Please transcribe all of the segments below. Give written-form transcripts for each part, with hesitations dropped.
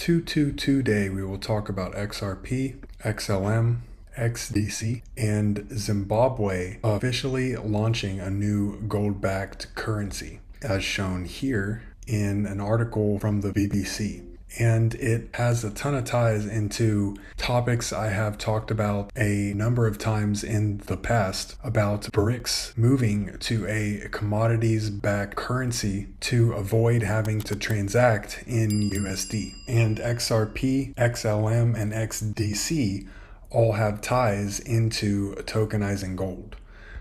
Today we will talk about XRP, XLM, XDC, and Zimbabwe officially launching a new gold-backed currency, as shown here in an article from the BBC. And it has a ton of ties into topics I have talked about a number of times in the past about BRICS moving to a commodities-backed currency to avoid having to transact in USD. And XRP, XLM, and XDC all have ties into tokenizing gold.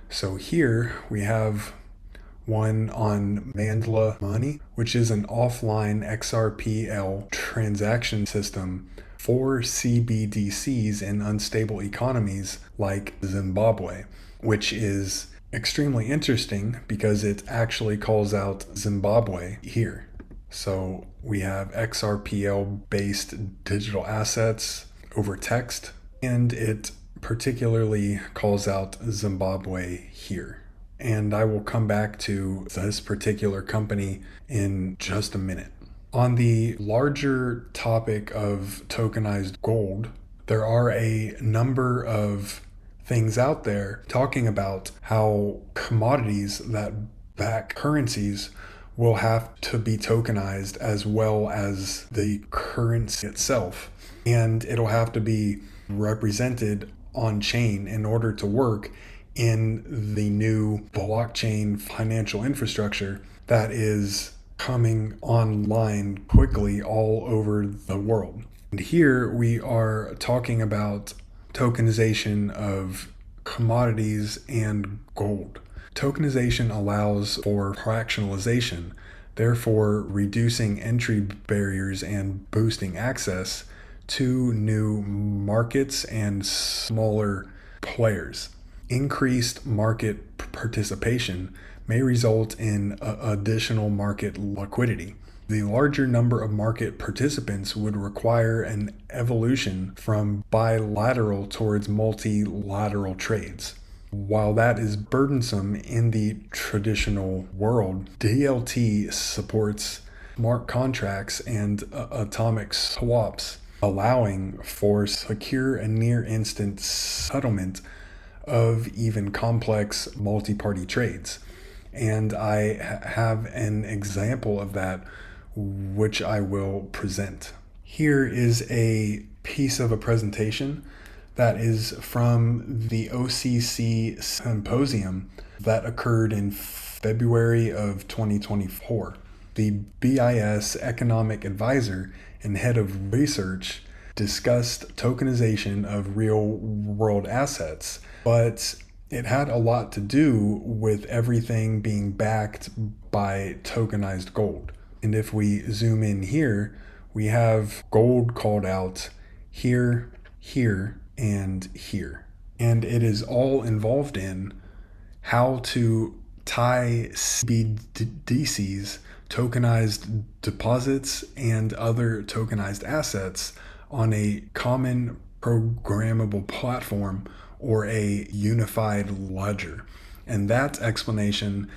So here we have one on Mandala Money, which is an offline XRPL transaction system for CBDCs in unstable economies like Zimbabwe, which is extremely interesting because it actually calls out Zimbabwe here. So we have XRPL based digital assets over text, and it particularly calls out Zimbabwe here. And I will come back to this particular company in just a minute. On the larger topic of tokenized gold, there are a number of things out there talking about how commodities that back currencies will have to be tokenized as well as the currency itself. And it'll have to be represented on chain in order to work in the new blockchain financial infrastructure that is coming online quickly all over the world. And here we are talking about tokenization of commodities and gold. Tokenization allows for fractionalization, therefore reducing entry barriers and boosting access to new markets and smaller players. Increased market participation may result in additional market liquidity. The larger number of market participants would require an evolution from bilateral towards multilateral trades. While that is burdensome in the traditional world, DLT supports smart contracts and atomic swaps, allowing for secure and near-instant settlement of even complex multi-party trades. And I have an example of that which I will present. Here is a piece of a presentation that is from the OCC symposium that occurred in February of 2024. The BIS economic advisor and head of research discussed tokenization of real-world assets, but it had a lot to do with everything being backed by tokenized gold. And if we zoom in here, we have gold called out here, here, and here. And it is all involved in how to tie CBDCs, tokenized deposits, and other tokenized assets on a common programmable platform or a unified ledger. And that explanation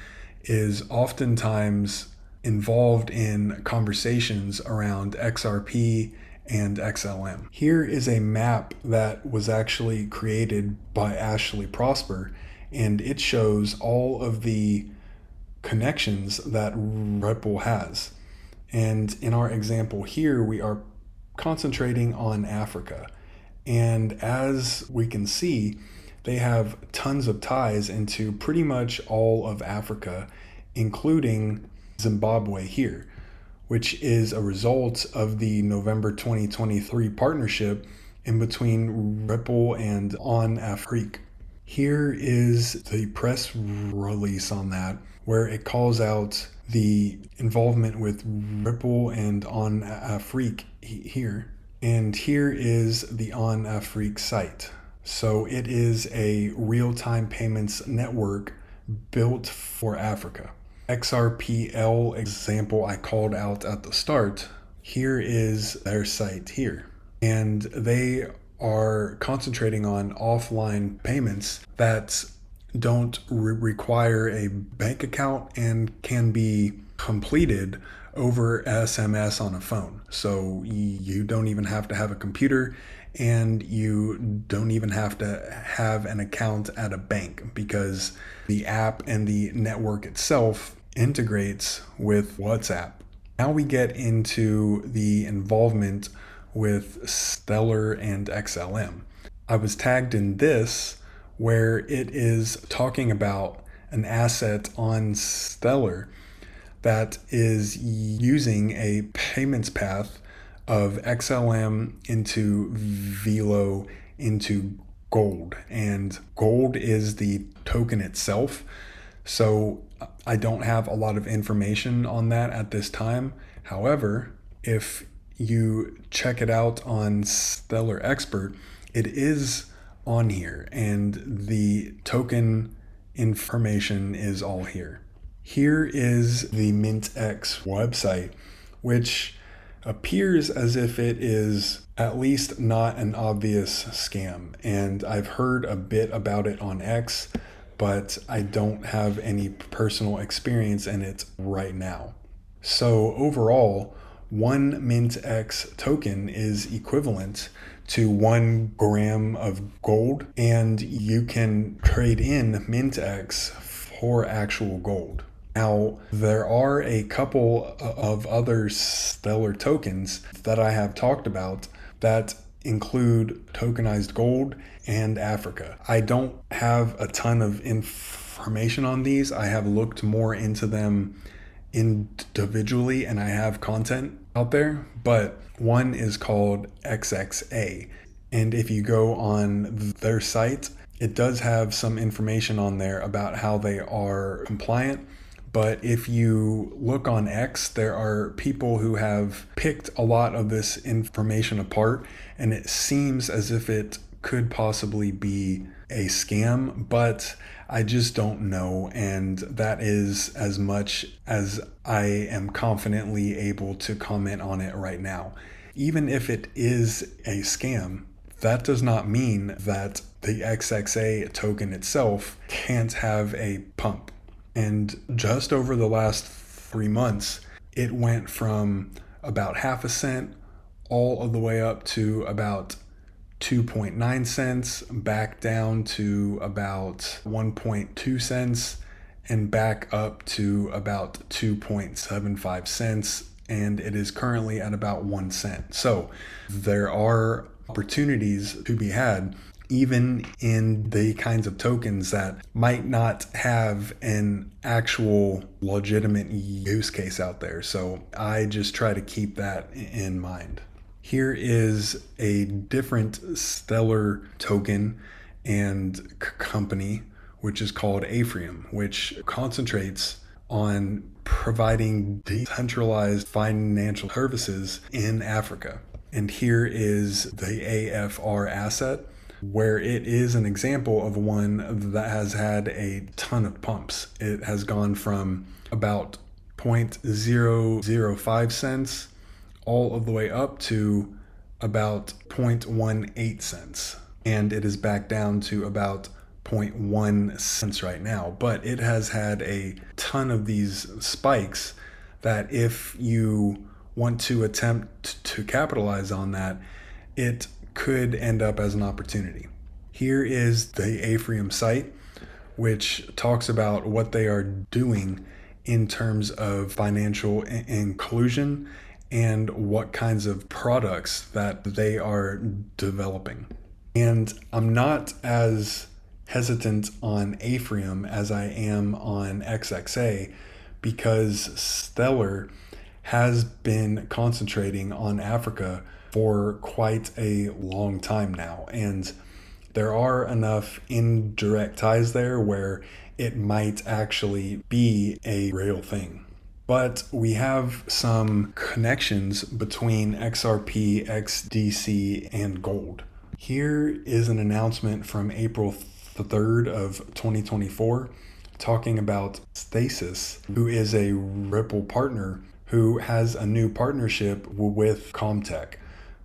is oftentimes involved in conversations around XRP and XLM. Here is a map that was actually created by Ashley Prosper, and it shows all of the connections that Ripple has. And in our example here, we are concentrating on Africa. And as we can see, they have tons of ties into pretty much all of Africa, including Zimbabwe here, which is a result of the November 2023 partnership in between Ripple and On Afrique. Here is the press release on that, where it calls out the involvement with Ripple and On Afrique here. And here is the On Afrique site. So it is a real-time payments network built for Africa. XRPL example I called out at the start, here is their site here. And they are concentrating on offline payments that don't require a bank account and can be completed over SMS on a phone. So you don't even have to have a computer, and you don't even have to have an account at a bank, because the app and the network itself integrates with WhatsApp. Now we get into the involvement with Stellar and XLM. I was tagged in this where it is talking about an asset on Stellar that is using a payments path of XLM into Velo into gold. And gold is the token itself. So I don't have a lot of information on that at this time. However, if you check it out on Stellar Expert, it is on here, and the token information is all here. Here is the MintX website, which appears as if it is at least not an obvious scam. And I've heard a bit about it on X, but I don't have any personal experience in it right now. So overall, one MintX token is equivalent to 1 gram of gold, and you can trade in MintX for actual gold. Now, there are a couple of other Stellar tokens that I have talked about that include tokenized gold and Africa. I don't have a ton of information on these. I have looked more into them individually, and I have content out there, but one is called XXA. And if you go on their site, it does have some information on there about how they are compliant. But if you look on X, there are people who have picked a lot of this information apart, and it seems as if it could possibly be a scam, but I just don't know. And that is as much as I am confidently able to comment on it right now. Even if it is a scam, that does not mean that the XXA token itself can't have a pump. And just over the last 3 months, it went from about half a cent all of the way up to about 2.9 cents, back down to about 1.2 cents, and back up to about 2.75 cents. And it is currently at about 1 cent. So there are opportunities to be had, even in the kinds of tokens that might not have an actual legitimate use case out there. So I just try to keep that in mind. Here is a different Stellar token and company, which is called Afreum, which concentrates on providing decentralized financial services in Africa. And here is the AFR asset, where it is an example of one that has had a ton of pumps. It has gone from about 0.005 cents all of the way up to about 0.18 cents. And it is back down to about 0.1 cents right now. But it has had a ton of these spikes that if you want to attempt to capitalize on that, it could end up as an opportunity. Here is the Afreum site, which talks about what they are doing in terms of financial inclusion and what kinds of products that they are developing. And I'm not as hesitant on Afreum as I am on XXA, because Stellar has been concentrating on Africa for quite a long time now, and there are enough indirect ties there where it might actually be a real thing. But we have some connections between XRP, XDC, and gold. Here is an announcement from April 3rd of 2024 talking about Stasis, who is a Ripple partner who has a new partnership with Comtech,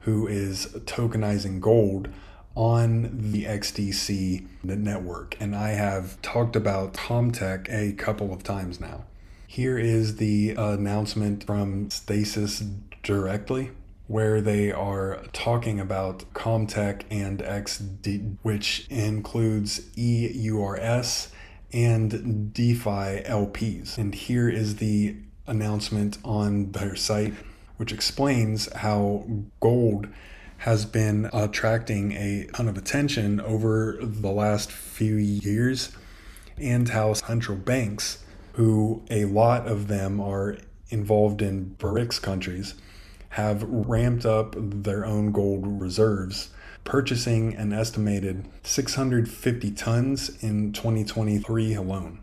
who is tokenizing gold on the XDC network. And I have talked about Comtech a couple of times now. Here is the announcement from Stasis directly, where they are talking about Comtech and XD, which includes EURS and DeFi LPs. And here is the announcement on their site, which explains how gold has been attracting a ton of attention over the last few years, and how central banks, who a lot of them are involved in BRICS countries, have ramped up their own gold reserves, purchasing an estimated 650 tons in 2023 alone.